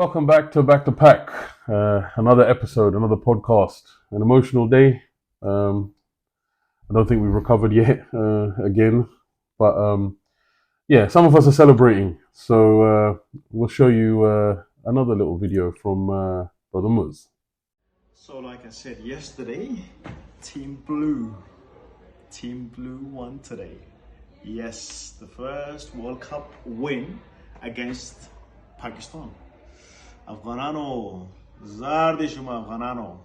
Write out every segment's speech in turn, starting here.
Welcome back to Pack. Another episode, another podcast. An emotional day. I don't think we've recovered yet again, but yeah, some of us are celebrating. So we'll show you another little video from Brother Muz. So, like I said yesterday, Team Blue won today. Yes, the first World Cup win against Pakistan. Afghanano, zardi shuma Afghanano.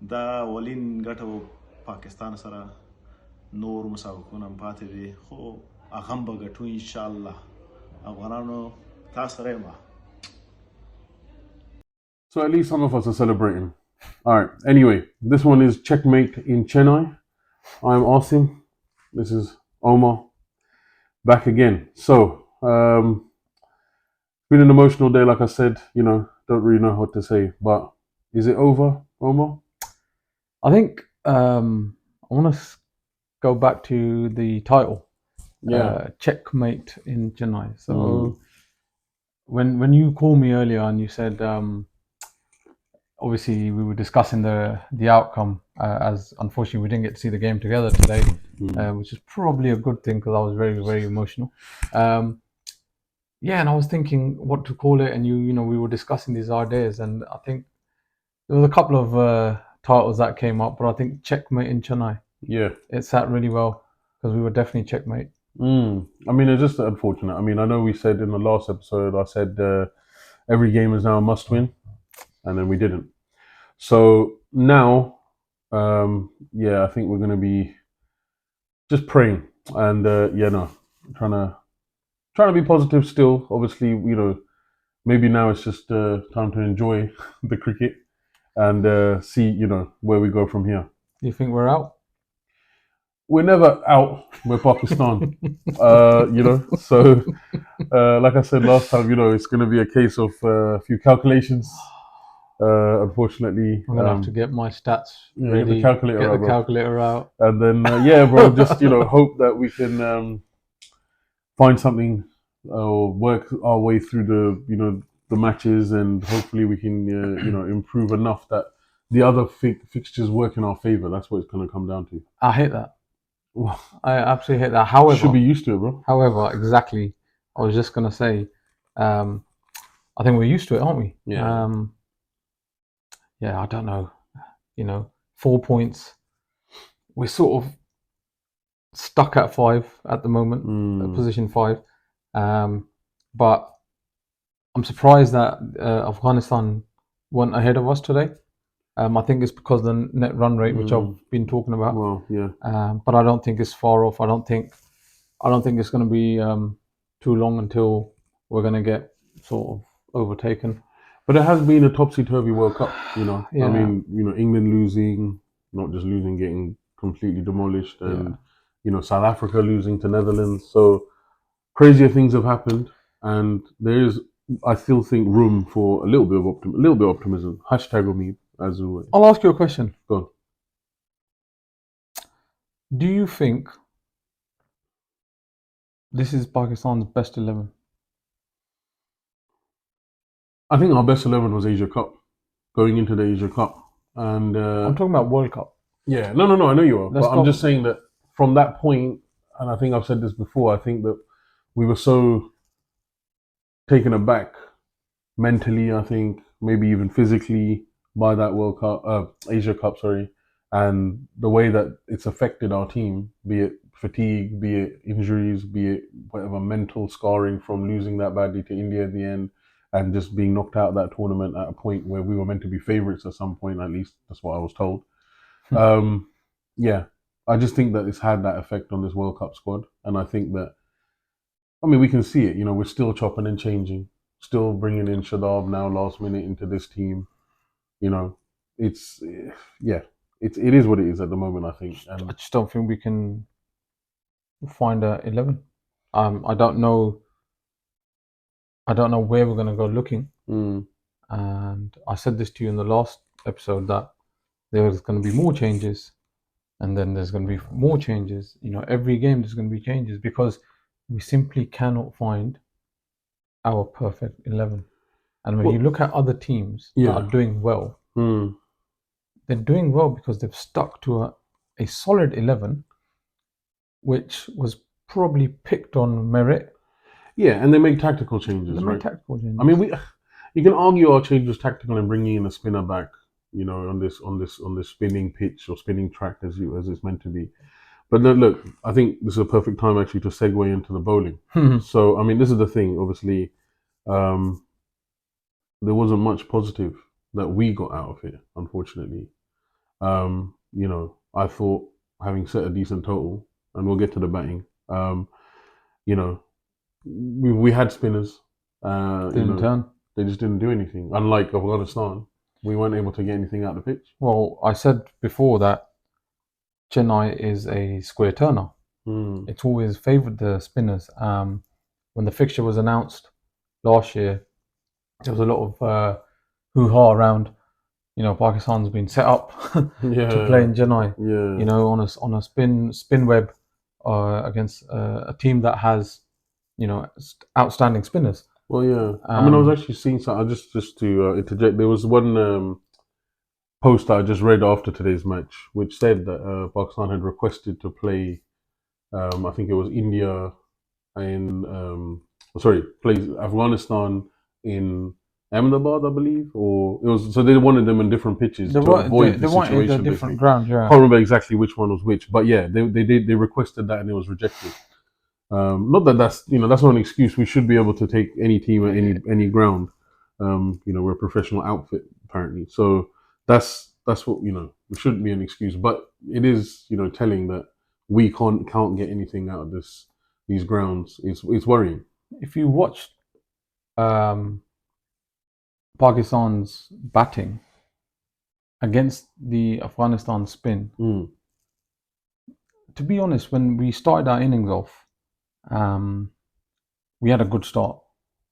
Da walin gato Pakistan sara نور مسابقون پاتې دي خو هغه به ګټو ان شاء الله افغانانو تاسو سره ما. So at least some of us are celebrating. All right. Anyway, this one is Checkmate in Chennai. I'm Asim. This is Omar. Back again. So, been an emotional day, like I said. Don't really know what to say. But is it over, Omar? I think I want to go back to the title. Yeah. Checkmate in Chennai. So when you called me earlier and you said obviously we were discussing the outcome as unfortunately we didn't get to see the game together today, which is probably a good thing because I was very, very emotional. Yeah, and I was thinking what to call it, and we were discussing these ideas, and I think there was a couple of titles that came up, but I think Checkmate in Chennai. Yeah. It sat really well because we were definitely checkmate. I mean, it's just unfortunate. I mean, I know we said in the last episode, I said every game is now a must-win, and then we didn't. So now, I think we're going to be just praying and trying to be positive still. Obviously, maybe now it's just time to enjoy the cricket and see, where we go from here. Do you think we're out? We're never out. We're Pakistan, So, like I said last time, it's going to be a case of a few calculations. Unfortunately, I'm gonna have to get my stats ready. Get the calculator get out, the bro. calculator out, and then bro, just hope that we can find something or work our way through the matches, and hopefully we can improve enough that the other fixtures work in our favor. That's what it's going to come down to. I hate that. I absolutely hate that. However, should be used to it, bro. However, exactly. I was just gonna say, I think we're used to it, aren't we? Yeah. Yeah, I don't know. 4 points. We're sort of stuck at 5 at the moment, position 5. But I'm surprised that Afghanistan weren't ahead of us today. I think it's because of the net run rate, which I've been talking about. Well, yeah. But I don't think it's far off. I don't think it's going to be too long until we're going to get sort of overtaken. But it has been a topsy-turvy World Cup, Yeah. I mean, England losing, not just losing, getting completely demolished, and South Africa losing to Netherlands. So crazier things have happened, and there is, I still think, room for a little bit of optimism. Hashtag me, as always. I'll ask you a question. Go on. Do you think this is Pakistan's best 11? I think our best 11 was Asia Cup, going into the Asia Cup. And I'm talking about World Cup. Yeah, no, I know you are. I'm just saying that from that point, and I think I've said this before, I think that we were so taken aback mentally, I think, maybe even physically, by that World Cup, Asia Cup, sorry, and the way that it's affected our team, be it fatigue, be it injuries, be it whatever mental scarring from losing that badly to India at the end, and just being knocked out of that tournament at a point where we were meant to be favourites at some point, at least that's what I was told. I just think that it's had that effect on this World Cup squad, and I think that, I mean, we can see it. We're still chopping and changing, still bringing in Shadab now last minute into this team. It's it is what it is at the moment, I think. And I just don't think we can find a 11. I don't know where we're going to go looking. And I said this to you in the last episode that there's going to be more changes, and then there's going to be more changes. Every game there's going to be changes because we simply cannot find our perfect 11. And when you look at other teams that are doing well, they're doing well because they've stuck to a solid 11, which was probably picked on merit. Yeah, and they make tactical changes, right? Tactical changes. I mean, you can argue our change was tactical and bringing in a spinner back, you know, on this spinning pitch or spinning track as it's meant to be. But look, I think this is a perfect time actually to segue into the bowling. So, I mean, this is the thing. Obviously, there wasn't much positive that we got out of it, unfortunately. You know, I thought having set a decent total, and we'll get to the batting. You know, we had spinners. Didn't turn. They just didn't do anything. Unlike Afghanistan, we weren't able to get anything out of the pitch. Well, I said before that Chennai is a square turner. It's always favoured the spinners. When the fixture was announced last year, there was a lot of hoo-ha around. You know, Pakistan's been set up to play in Chennai. Yeah. You know, on a spin web against a team that has, you know, outstanding spinners. Well, yeah. I mean, I was actually seeing something. Just to interject, there was one post that I just read after today's match, which said that Pakistan had requested to play. I think it was India plays Afghanistan in Ahmedabad, I believe, or it was. So they wanted them in different pitches to avoid the situation. They different ground. Yeah. I can't remember exactly which one was which, but yeah, they requested that and it was rejected. Not that that's not an excuse. We should be able to take any team at any ground. You know, we're a professional outfit apparently, so that's what it shouldn't be an excuse, but it is telling that we can't get anything out of these grounds. It's worrying. If you watch Pakistan's batting against the Afghanistan spin, to be honest, when we started our innings off, we had a good start,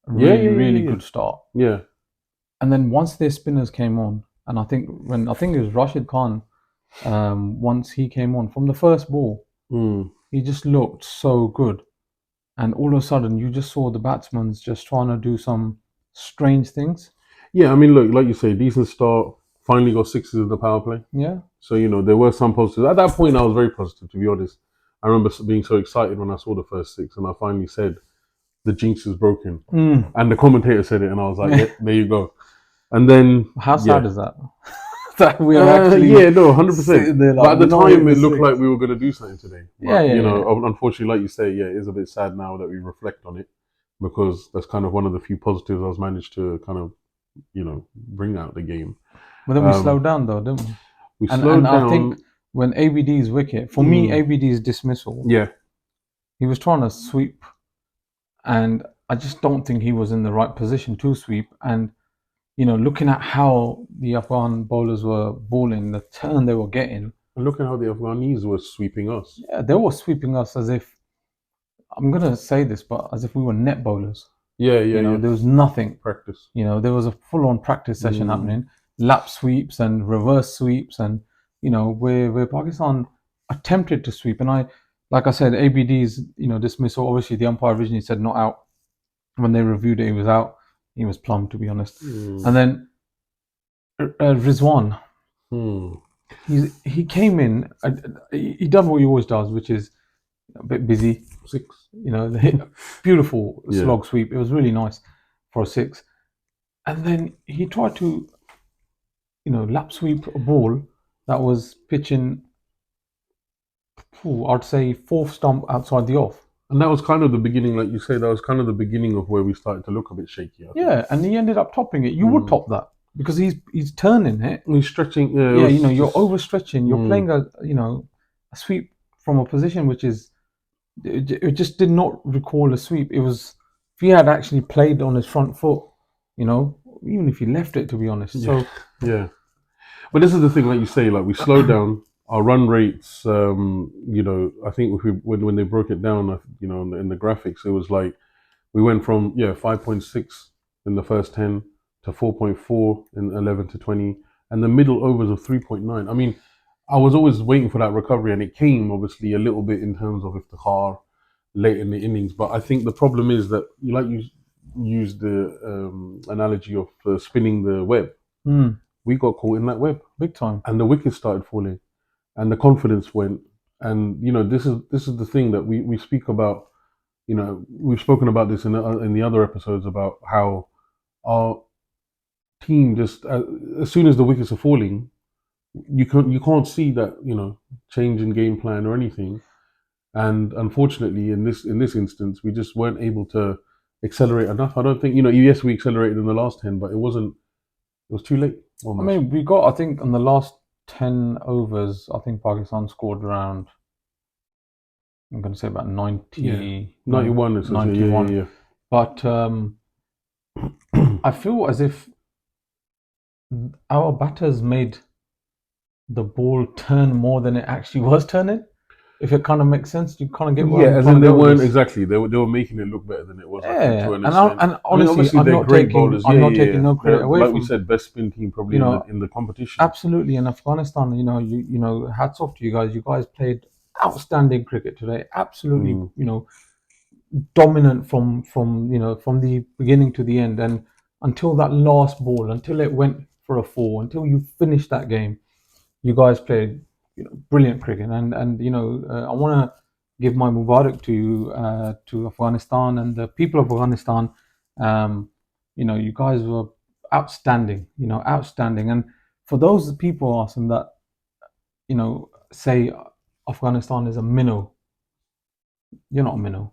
really good start. Yeah, and then once their spinners came on, and I think it was Rashid Khan, once he came on from the first ball, he just looked so good, and all of a sudden you just saw the batsmen just trying to do some strange things. Yeah, I mean, look, like you say, decent start. Finally got sixes in the power play. Yeah. So there were some positives. At that point, I was very positive, to be honest. I remember being so excited when I saw the first six, and I finally said, "The jinx is broken." And the commentator said it, and I was like, "Yeah, there you go." And then, how sad is that? That we are actually 100%. But at the time, it looked like we were going to do something today. But, unfortunately, like you say, it is a bit sad now that we reflect on it, because that's kind of one of the few positives I was managed to kind of bring out the game. But then we slowed down though, didn't we? We slowed down. I think when ABD's wicket, for me, ABD's dismissal, he was trying to sweep, and I just don't think he was in the right position to sweep. And looking at how the Afghan bowlers were bowling, the turn they were getting, and look at how the Afghanis were sweeping us. Yeah, they were sweeping us as if, I'm gonna say this, but as if we were net bowlers. Yeah. There was nothing. Practice. There was a full-on practice session happening, lap sweeps and reverse sweeps, and where Pakistan attempted to sweep, and like I said, ABD's dismissal. Obviously, the umpire originally said not out. When they reviewed it, he was out. He was plumb, to be honest. And then Rizwan, he came in. He done what he always does, which is a bit busy. Six. Beautiful slog sweep. It was really nice for a six. And then he tried to, lap sweep a ball that was pitching, I'd say, fourth stump outside the off. And that was kind of the beginning, like you say, that was kind of the beginning of where we started to look a bit shaky. Yeah, and he ended up topping it. You would top that because he's turning it. He's stretching. You're overstretching. You're playing a sweep from a position which is, it just did not recall a sweep. It was, if he had actually played on his front foot, even if he left it, to be honest. So yeah. But this is the thing, like you say, like we slowed down. Our run rates, I think when they broke it down, in the graphics, it was like we went from 5.6 in the first 10 to 4.4 in 11 to 20, and the middle overs of 3.9. I mean, I was always waiting for that recovery, and it came obviously a little bit in terms of iftikhar late in the innings. But I think the problem is that, like you use the analogy of spinning the web. We got caught in that web big time, and the wickets started falling, and the confidence went. And this is the thing that we speak about. We've spoken about this in the other episodes about how our team just as soon as the wickets are falling, you can't see that change in game plan or anything. And unfortunately, in this instance, we just weren't able to accelerate enough. I don't think yes, we accelerated in the last 10, but it wasn't. It was too late. Almost. I mean, we got, I think, in the last 10 overs, I think Pakistan scored around, I'm going to say about 90, 91. 91. Yeah. But I feel as if our batters made the ball turn more than it actually was turning. If it kind of makes sense, you kind of get what as in they weren't exactly. They were making it look better than it was. Yeah, to an extent. And honestly, I'm not great bowlers. I'm not taking no credit away like from. We said, best spin team probably in the competition. Absolutely, in Afghanistan, hats off to you guys. You guys played outstanding cricket today. Absolutely, dominant from the beginning to the end, and until that last ball, until it went for a 4, until you finished that game, you guys played brilliant cricket. And I want to give my mubarak to Afghanistan and the people of Afghanistan. You guys were outstanding. Outstanding. And for those people, Asim, that say Afghanistan is a minnow, you're not a minnow.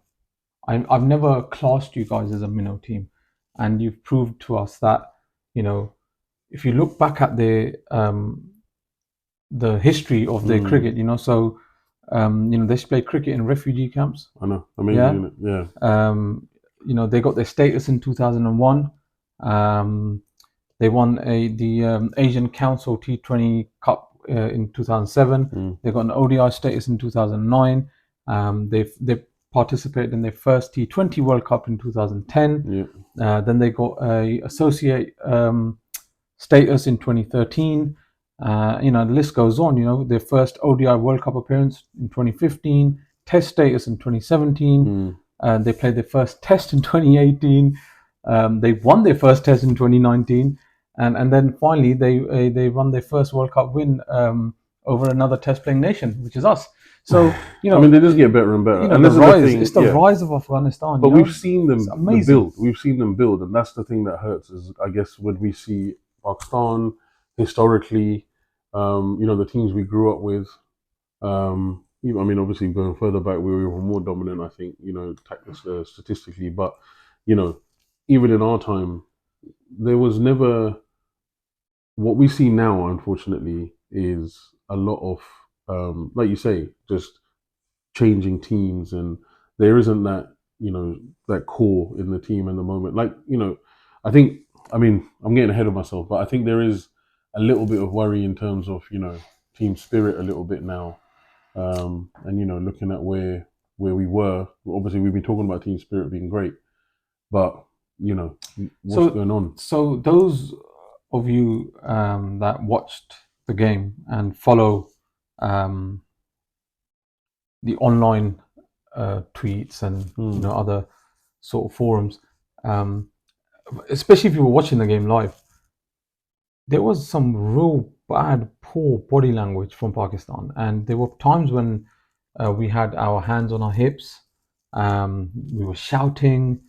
I've never classed you guys as a minnow team, and you've proved to us that if you look back at the history of their cricket, so they play cricket in refugee camps. I know, amazing, yeah. They got their status in 2001. They won the Asian Council T20 Cup in 2007. They got an ODI status in 2009. They participated in their first T20 World Cup in 2010. Then they got a associate status in 2013. The list goes on. Their first ODI World Cup appearance in 2015, Test status in 2017. They played their first Test in 2018. They won their first Test in 2019, and then finally they won their first World Cup win over another Test playing nation, which is us. So they just get better and better. And this is the rise of Afghanistan. But we've seen them build. We've seen them build, and that's the thing that hurts. Is I guess when we see Pakistan historically, the teams we grew up with. Obviously going further back, we were more dominant. I think statistically, but even in our time, there was never. What we see now, unfortunately, is a lot of, like you say, just changing teams, and there isn't that that core in the team in the moment. I think I'm getting ahead of myself, but I think there is a little bit of worry in terms of team spirit a little bit now, and looking at where we were. Obviously, we've been talking about team spirit being great, but what's going on? So those of you that watched the game and follow the online tweets and other sort of forums, especially if you were watching the game live, there was some real bad, poor body language from Pakistan, and there were times when we had our hands on our hips, we were shouting,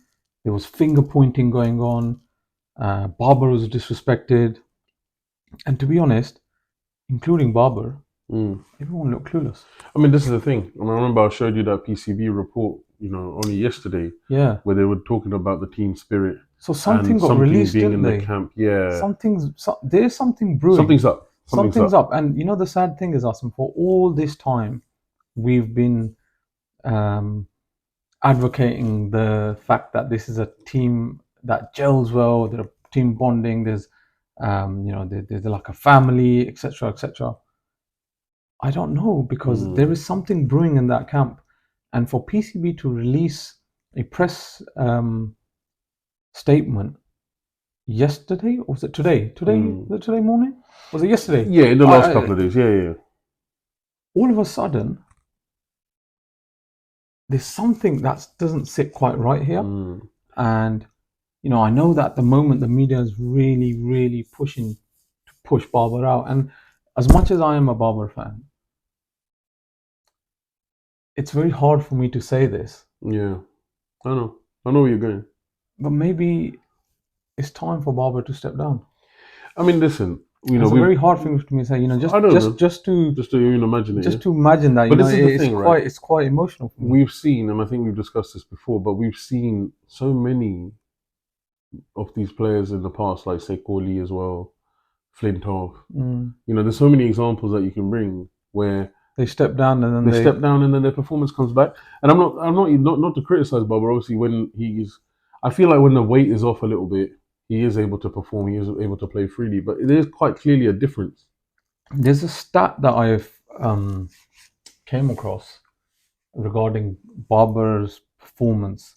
there was finger pointing going on, Babar was disrespected, and to be honest, including Babar, everyone looked clueless. This is the thing. I remember I showed you that PCB report, only yesterday. Yeah. Where they were talking about the team spirit. So something got released, being didn't in the camp. Yeah. There's something brewing. Something's up. Something's up. And the sad thing is, Asim, for all this time, we've been advocating the fact that this is a team that gels well. There's team bonding. There's there's like a family, etc., etc. I don't know, because there is something brewing in that camp, and for PCB to release a press statement yesterday, or was it today? Was it today morning? Was it yesterday? Yeah, in the last couple of days. Yeah. All of a sudden, there's something that doesn't sit quite right here, and I know that at the moment the media is really, really pushing to push Babar out. And as much as I am a Babar fan, it's very hard for me to say this. Yeah, I know where you're going. But maybe it's time for Babar to step down. I mean, listen, it's a very hard thing for me to say. Just to even imagine it. To imagine that. But this is the thing, right? It's quite emotional for me. We've seen, and I think we've discussed this before, but we've seen so many of these players in the past, like say Kohli as well, Flintoff. There's so many examples that you can bring where they step down and then they step down and then their performance comes back. And I'm not to criticize Babar. Obviously, I feel like when the weight is off a little bit, he is able to perform. He is able to play freely, but it is quite clearly a difference. There's a stat that I've came across regarding Babar's performance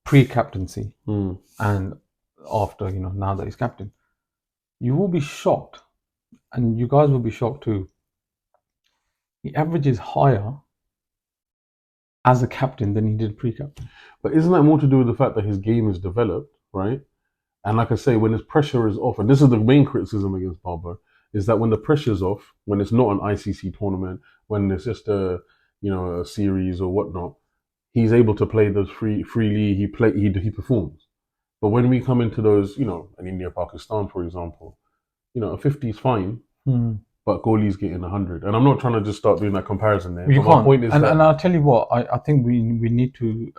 pre-captaincy and after, now that he's captain. You will be shocked, and you guys will be shocked too. He averages higher as a captain than he did pre-captain. But isn't that more to do with the fact that his game is developed, right? And like I say, when his pressure is off, and this is the main criticism against Babar, is that when the pressure is off, when it's not an ICC tournament, when it's just a series or whatnot, he's able to play those freely. He performs. But when we come into those, an India Pakistan, for example, a 50 is fine, but Kohli's getting 100. And I'm not trying to just start doing that comparison there. You can't. My point is and I'll tell you what, I think we need to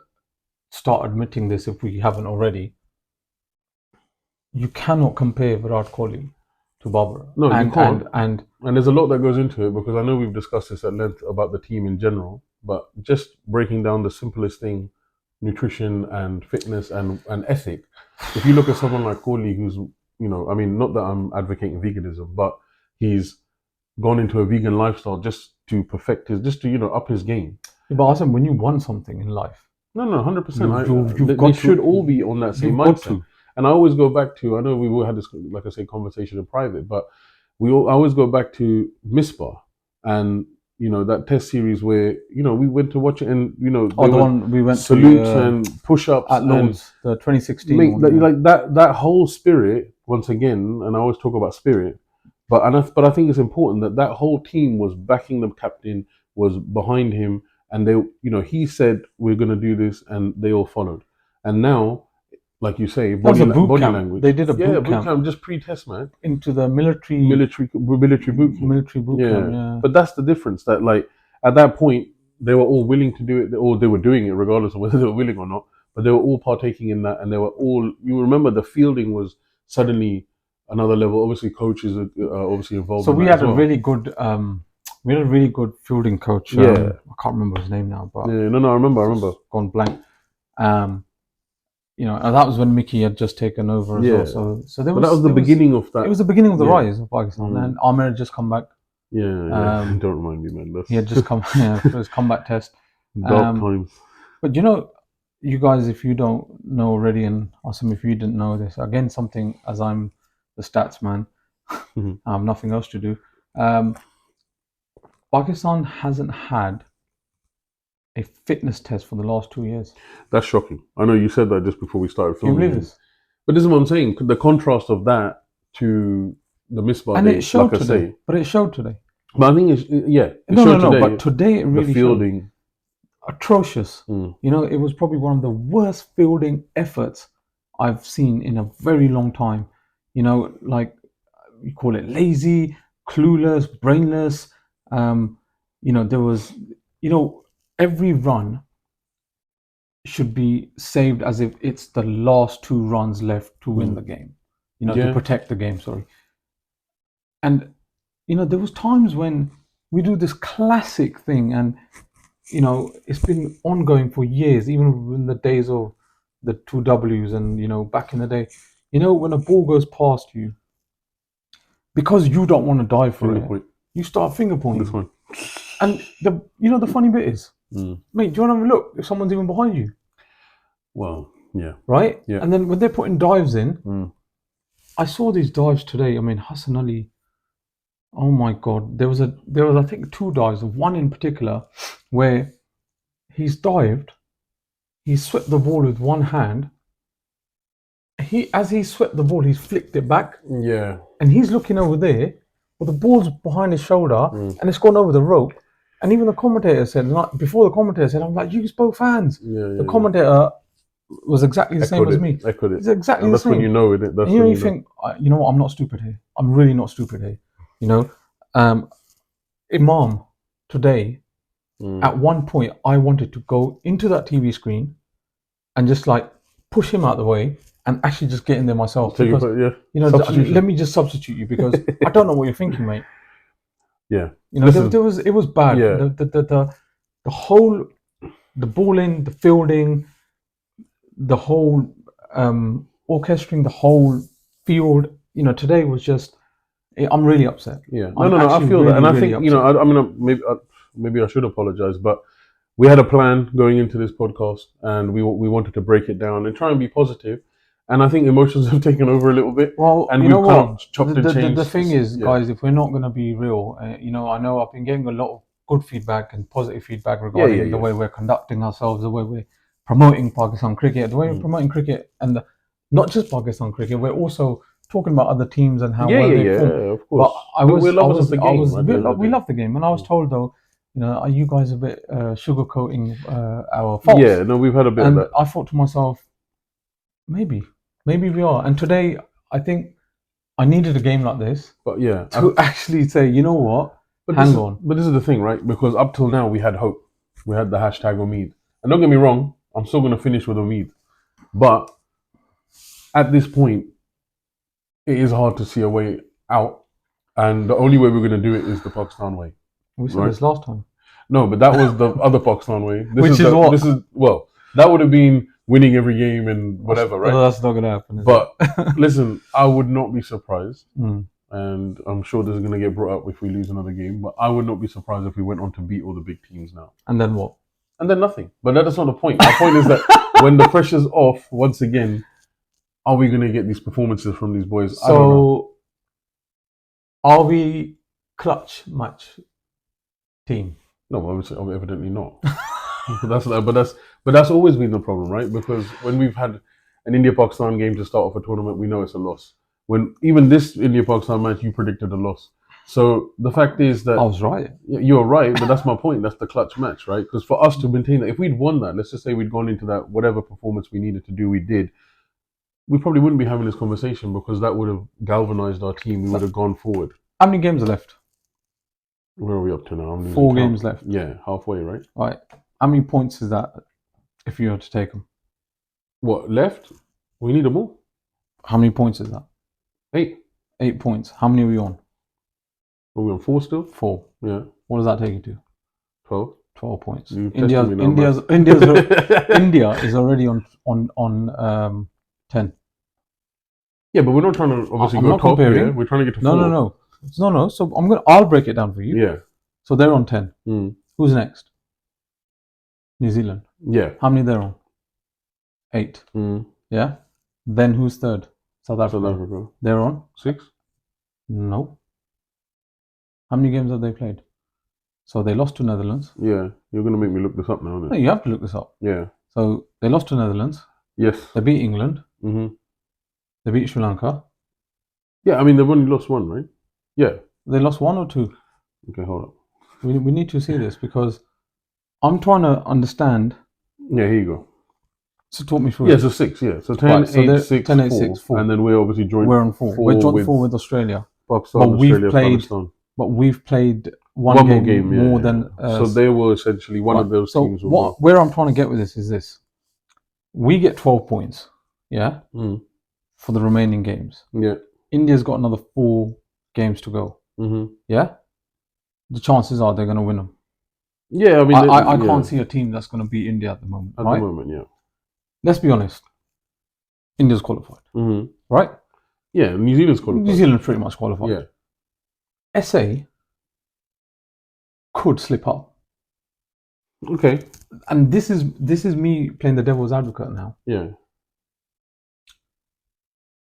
start admitting this if we haven't already. You cannot compare Virat Kohli to Babar. No, you can't. And there's a lot that goes into it, because I know we've discussed this at length about the team in general, but just breaking down the simplest thing, nutrition and fitness and ethic. If you look at someone like Kohli, who's, not that I'm advocating veganism, but he's gone into a vegan lifestyle just to perfect up his game. Yeah, but Asim, when you want something in life, no, 100%. They should all be on that same mindset. And I always go back to, I know we all had this, like I say, conversation in private, but I always go back to Misbah and, that test series where, we went to watch it and, the one we went salutes to, and push-ups at Lord's, the 2016 one, like that whole spirit, once again, and I always talk about spirit, but I think it's important that whole team was backing the captain, was behind him, and they, he said, we're going to do this, and they all followed. And now, like you say, body language. They did a boot camp just pre-test, man. Into the military boot camp. Yeah. But that's the difference. That like at that point they were all willing to do it, or they were doing it regardless of whether they were willing or not. But they were all partaking in that, and they were all. You remember the fielding was suddenly another level. Obviously, coaches are obviously involved. So we had a really good. We had a really good fielding coach. I can't remember his name now, but I remember. Gone blank. And that was when Mickey had just taken over as well. So that was the beginning of that. It was the beginning of the rise of Pakistan. And Amir had just come back. Don't remind me, man. He had just come for his comeback test. Dark times. But you guys, if you don't know already, and Asim, if you didn't know this, again, something, as I'm the stats man, I have nothing else to do. Pakistan hasn't had a fitness test for the last 2 years. That's shocking. I know you said that just before we started filming. Can you believe this? But this is what I'm saying. The contrast of that to the Misbah and day, it showed like today. But it showed today. But I think it showed today. But today it really the fielding showed. Atrocious. It was probably one of the worst fielding efforts I've seen in a very long time. Like you call it lazy, clueless, brainless. There was, every run should be saved as if it's the last 2 runs left to win the game, to protect the game, sorry. And, there was times when we do this classic thing and, it's been ongoing for years, even in the days of the 2 Ws and, back in the day, when a ball goes past you, because you don't want to dive for it, you start finger pointing. This one. And the funny bit is, mate, do you want to have a look if someone's even behind you? Well, yeah. Right? Yeah. And then when they're putting dives in, I saw these dives today. I mean, Hassan Ali, oh my God. There was I think 2 dives, one in particular, where he's dived, he swept the ball with one hand, as he swept the ball, he's flicked it back, Yeah. and he's looking over there, well, the ball's behind his shoulder, and it's gone over the rope. And even the commentator said, before the commentator said, I'm like, you both fans. The commentator was exactly the same as me. Echoed it. It's exactly and the that's same. when you know it. That's and when you think, you know what, I'm not stupid here. I'm really not stupid here. You know, Imam today, at one point, I wanted to go into that TV screen and just like push him out the way and actually just get in there myself. Because, you know, let me just substitute you because I don't know what you're thinking, mate. Yeah. You know, it was bad. Yeah. The whole, the balling, the fielding, the whole orchestrating the whole field. You know, today was just. I'm really upset. Yeah. No. I feel really, that, and I really think you know. I mean, maybe I should apologize, but we had a plan going into this podcast, and we wanted to break it down and try and be positive. And I think emotions have taken over a little bit. Well, and you we've know kind what? of chopped and changed. The thing is, guys, if we're not going to be real, you know, I know I've been getting a lot of good feedback and positive feedback regarding the way we're conducting ourselves, the way we're promoting Pakistan cricket, the way we're promoting cricket, and not just Pakistan cricket. We're also talking about other teams and how well they perform. Of course. But we love the game, and I was told though, you know, are you guys a bit sugarcoating our faults? Yeah, no, we've had a bit of that. I thought to myself, maybe we are. And today, I think I needed a game like this, but yeah, to actually say, you know what, hang on. But this is the thing, right? Because up till now, we had hope. We had the hashtag Omid. And don't get me wrong, I'm still going to finish with Omid. But at this point, it is hard to see a way out. And the only way we're going to do it is the Pakistan way. We said this last time. No, but that was the other Pakistan way. Which is what? Well, that would have been winning every game and whatever, right? That's not going to happen. But listen, I would not be surprised. And I'm sure this is going to get brought up if we lose another game, but I would not be surprised if we went on to beat all the big teams now. And then what? And then nothing. But that's not the point. The point is that when the pressure's off, once again, are we going to get these performances from these boys? I don't know. Are we clutch match team? No, obviously, evidently not. But that's always been the problem, right? Because when we've had an India-Pakistan game to start off a tournament, we know it's a loss. When even this India-Pakistan match, you predicted a loss. So the fact is that I was right. You're right, but that's my point. That's the clutch match, right? Because for us to maintain that, if we'd won that, let's just say we'd gone into that whatever performance we needed to do, we did. We probably wouldn't be having this conversation because that would have galvanized our team. We would have gone forward. How many games are left? Where are we up to now? 4 games left. Yeah, halfway, right? Right. How many points is that if you were to take them? What, left? We need them all. How many points is that? 8. 8 points. How many are we on? Are we on 4 still? 4. Yeah. What does that take you to? 12. 12 points. India is already on 10. Yeah, but we're not trying to obviously go top here. We're trying to get to 4. No. So I'll break it down for you. Yeah. So they're on 10. Who's next? New Zealand. Yeah. How many they're on? 8. Yeah. Then who's third? South Africa. They're on 6. No. How many games have they played? So they lost to Netherlands. Yeah. You're going to make me look this up now, aren't you? No, you have to look this up. Yeah. So they lost to Netherlands. Yes. They beat England. They beat Sri Lanka. Yeah, I mean, they've only lost 1, right? Yeah. They lost 1 or 2? Okay, hold up. We need to see this because I'm trying to understand. Yeah, here you go. So talk me through. Yeah, so 6, yeah. So 10, right, so 8, 6, 10, 8, 4. 6, 4. And then we're obviously joined. We're on 4. We're joined 4 with Australia. Pakistan, Australia, Afghanistan. But we've played one more game more than. So they were essentially one of those teams. Where I'm trying to get with this is this: we get 12 points, yeah, for the remaining games. Yeah. India's got another 4 games to go. Yeah. The chances are they're going to win them. Yeah, I mean, I can't see a team that's going to beat India at the moment. At the moment, yeah. Let's be honest. India's qualified, right? Yeah, New Zealand's qualified. New Zealand pretty much qualified. Yeah. SA could slip up. Okay. And this is me playing the devil's advocate now. Yeah.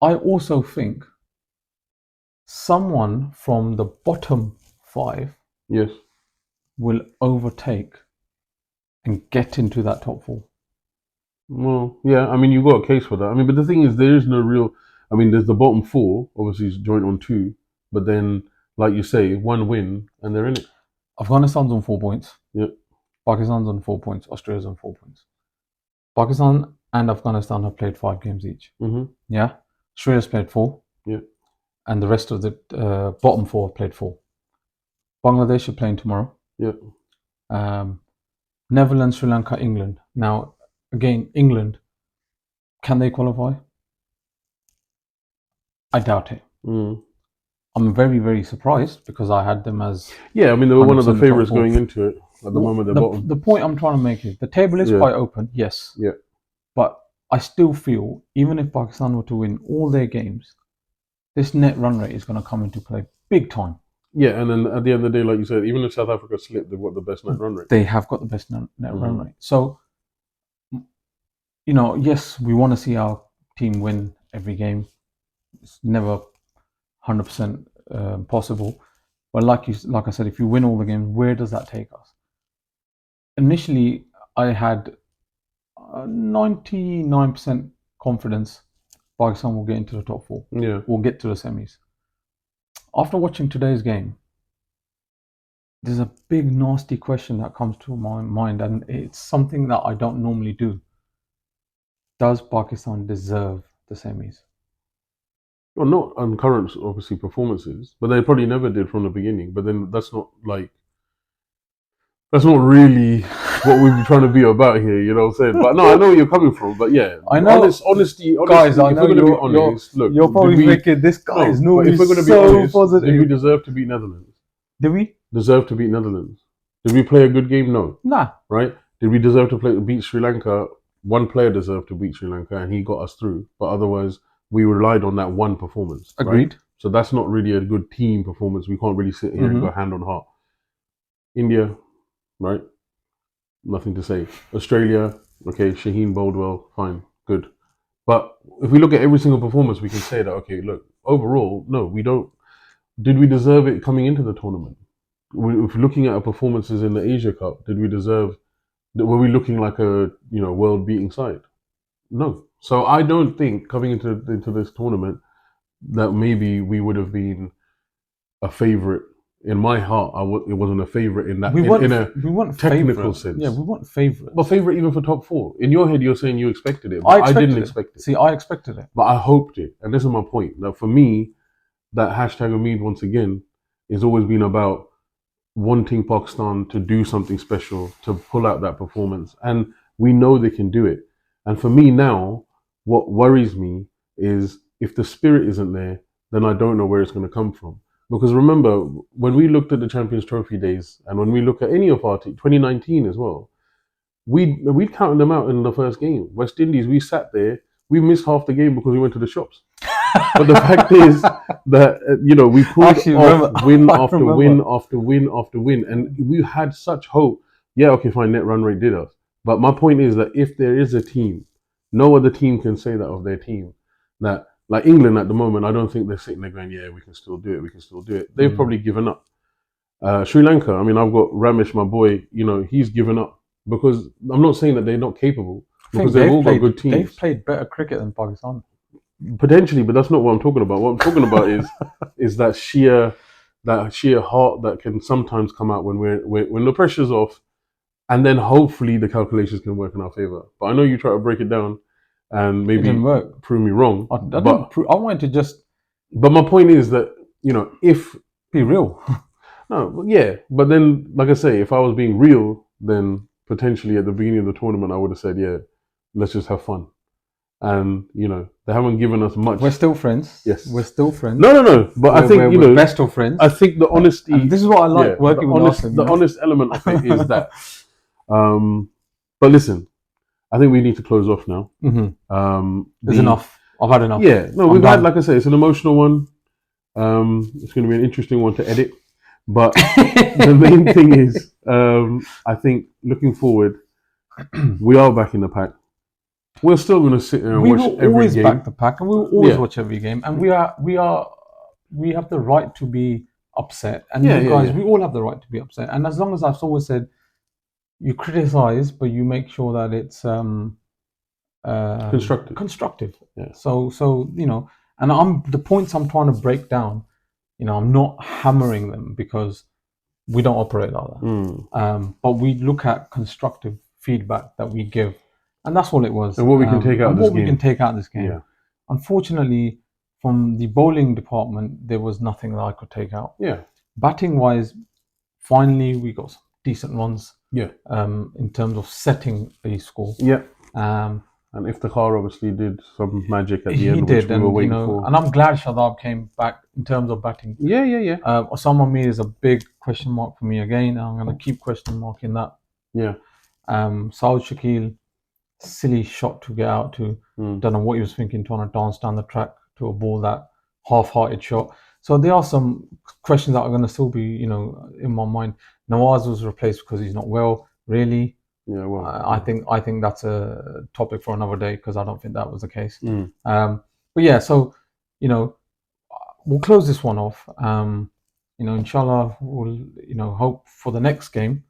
I also think someone from the bottom 5 will overtake and get into that top 4. Well, yeah, I mean, you've got a case for that. I mean, but the thing is, there is no real. I mean, there's the bottom four, obviously, is joint on two, but then, like you say, one win and they're in it. Afghanistan's on 4 points. Yeah. Pakistan's on 4 points. Australia's on 4 points. Pakistan and Afghanistan have played 5 games each. Mm-hmm. Yeah. Australia's played 4. Yeah. And the rest of the bottom 4 have played 4. Bangladesh are playing tomorrow. Yeah. Netherlands, Sri Lanka, England. Now, again, England, can they qualify? I doubt it. Mm. I'm very, very surprised because I had them as. Yeah, I mean, they were one of the 100% favourites top four. going into it. At the moment, they're bottom. The point I'm trying to make is the table is Yeah. quite open, yes. Yeah. But I still feel, even if Pakistan were to win all their games, this net run rate is going to come into play big time. Yeah, and then at the end of the day, like you said, even if South Africa slipped, they've got the best net run rate. They have got the best net run rate. So, you know, yes, we want to see our team win every game. It's never 100% possible. But like I said, if you win all the games, where does that take us? Initially, I had 99% confidence Pakistan will get into the top 4. Yeah. We'll get to the semis. After watching today's game, there's a big nasty question that comes to my mind, and it's something that I don't normally do. Does Pakistan deserve the semis? Well, not on current, obviously, performances, but they probably never did from the beginning. But then that's not really what we've been trying to be about here, you know what I'm saying? But no, I know where you're coming from. But yeah, I know. Honesty, guys, I know you're honest, look, you're probably thinking this guy is normally if we're going to be so honest, positive. did we deserve to beat Netherlands? Did we? Deserve to beat Netherlands? Did we play a good game? No. Nah. Right? Did we deserve to beat Sri Lanka? One player deserved to beat Sri Lanka, and he got us through. But otherwise, we relied on that one performance. Agreed. Right? So that's not really a good team performance. We can't really sit here and go hand on heart. India, right? Nothing to say. Australia, okay, Shaheen bowled well, fine, good. But if we look at every single performance, we can say that, okay, look, overall, no, we don't. Did we deserve it coming into the tournament? If looking at our performances in the Asia Cup, did we deserve? Were we looking like a world beating side? No. So I don't think coming into this tournament that maybe we would have been a favourite. In my heart, it wasn't a favourite in that. We weren't technical sense. Yeah, we weren't favourite. But favourite even for top 4. In your head, you're saying you expected it. But I didn't expect it. See, I expected it. But I hoped it. And this is my point. Now, for me, that hashtag Umeed, once again, has always been about wanting Pakistan to do something special, to pull out that performance. And we know they can do it. And for me now, what worries me is if the spirit isn't there, then I don't know where it's going to come from. Because remember, when we looked at the Champions Trophy days, and when we look at any of our team, 2019 as well, we'd counted them out in the first game. West Indies, we sat there, we missed half the game because we went to the shops. But the fact is that, we pulled off win after win after win after win. And we had such hope. Yeah, okay, fine, net run rate did us. But my point is that if there is a team, no other team can say that of their team. That, like England at the moment, I don't think they're sitting there going, yeah, we can still do it. They've probably given up. Sri Lanka, I mean, I've got Ramesh, my boy, he's given up. Because I'm not saying that they're not capable, because they've all got good teams. They've played better cricket than Pakistan. Potentially, but that's not what I'm talking about. What I'm talking about is that sheer heart that can sometimes come out when the pressure's off, and then hopefully the calculations can work in our favor. But I know you try to break it down, and maybe prove me wrong. I wanted to just. But my point is that if be real. No, yeah, but then, like I say, if I was being real, then potentially at the beginning of the tournament, I would have said, yeah, let's just have fun. And, they haven't given us much. We're still friends. Yes. We're still friends. No. But I think, we're best of friends. I think the honesty. And this is what I like working with Austin. The honest element of it is that. But listen, I think we need to close off now. Mm-hmm. There's enough. I've had enough. Yeah. No, we've had, like I say, it's an emotional one. It's going to be an interesting one to edit. But the main thing is, I think looking forward, we are back in the pack. We're still going to sit there and watch every game. We will always back the pack, and we will always watch every game. And we have the right to be upset. And we all have the right to be upset. And as long as I've always said, you criticize, but you make sure that it's constructive. Yeah. So and the points I'm trying to break down. I'm not hammering them because we don't operate like that. But we look at constructive feedback that we give, and that's all it was. And what we can take out of this game. Yeah. Unfortunately, from the bowling department, there was nothing that I could take out. Yeah. Batting wise, finally we got some decent runs. Yeah. In terms of setting a score. Yeah. And Iftikhar obviously did some magic at the end, which we were waiting for. And I'm glad Shadab came back in terms of batting. Yeah. Osama Mir is a big question mark for me again. I'm going to keep question marking that. Yeah. Saud Shakil, silly shot to get out to. Don't know what he was thinking, trying to dance down the track to a ball, that half-hearted shot. So there are some questions that are going to still be, in my mind. Nawaz was replaced because he's not well. Really? Yeah, well, I think that's a topic for another day because I don't think that was the case. But yeah, so we'll close this one off. Inshallah, we'll hope for the next game.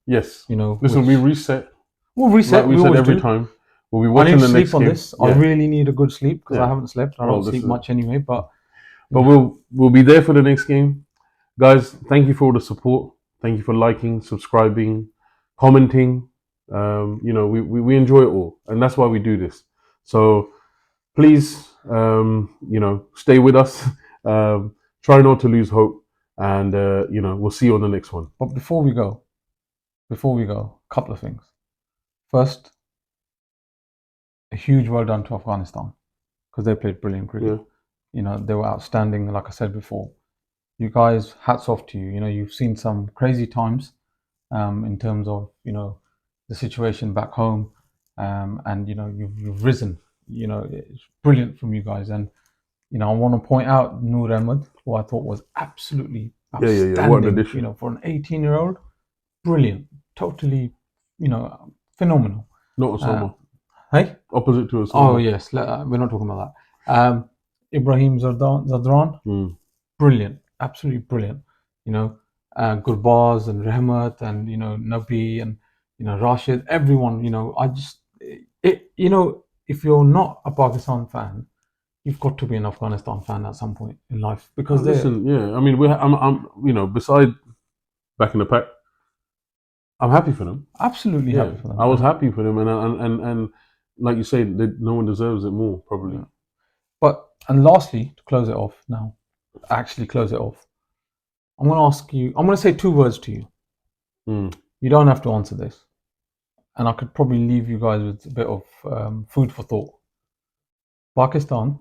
Yes. Listen, we reset. We'll reset. Like we said every time. We'll be watching the next game. I really need a good sleep because I haven't slept. I don't sleep much anyway. But we'll be there for the next game, guys. Thank you for all the support. Thank you for liking, subscribing, commenting. We enjoy it all, and that's why we do this. So please, stay with us. Try not to lose hope, and we'll see you on the next one. But before we go, a couple of things. First, a huge well done to Afghanistan because they played brilliant cricket. Yeah. They were outstanding. Like I said before, you guys, hats off to you. You've seen some crazy times in terms of the situation back home, and you've risen. It's brilliant from you guys, and I want to point out Noor Ahmed, who I thought was absolutely outstanding. Yeah. What an addition. For an 18-year-old, brilliant, totally, phenomenal. Not Osama. Hey, opposite to Osama. Oh yes, we're not talking about that. Ibrahim Zadran, brilliant, absolutely brilliant. Gurbaz and Rahmat and Nabi and Rashid, everyone. If you're not a Pakistan fan, you've got to be an Afghanistan fan at some point in life because I'm beside back in the pack, I'm happy for them. Absolutely happy for them. I was happy for them, and like you say, no one deserves it more probably. Yeah. And lastly, to close it off now, I'm going to ask you. I'm going to say 2 words to you. You don't have to answer this, and I could probably leave you guys with a bit of food for thought. Pakistan,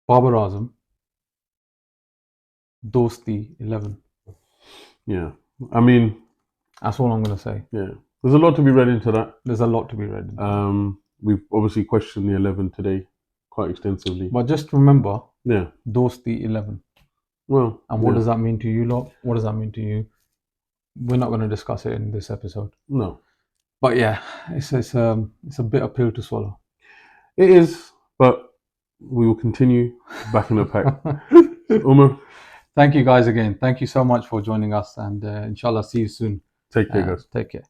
Babar Azam, Dosti 11. Yeah, I mean, that's all I'm going to say. Yeah, there's a lot to be read into that. We've obviously questioned the 11 today quite extensively. But just remember, Dosti 11. Well, and what does that mean to you lot? What does that mean to you? We're not going to discuss it in this episode. No. But yeah, it's a bitter pill to swallow. It is, but we will continue back in the pack. Umar. Thank you guys again. Thank you so much for joining us, and inshallah see you soon. Take care, guys. Take care.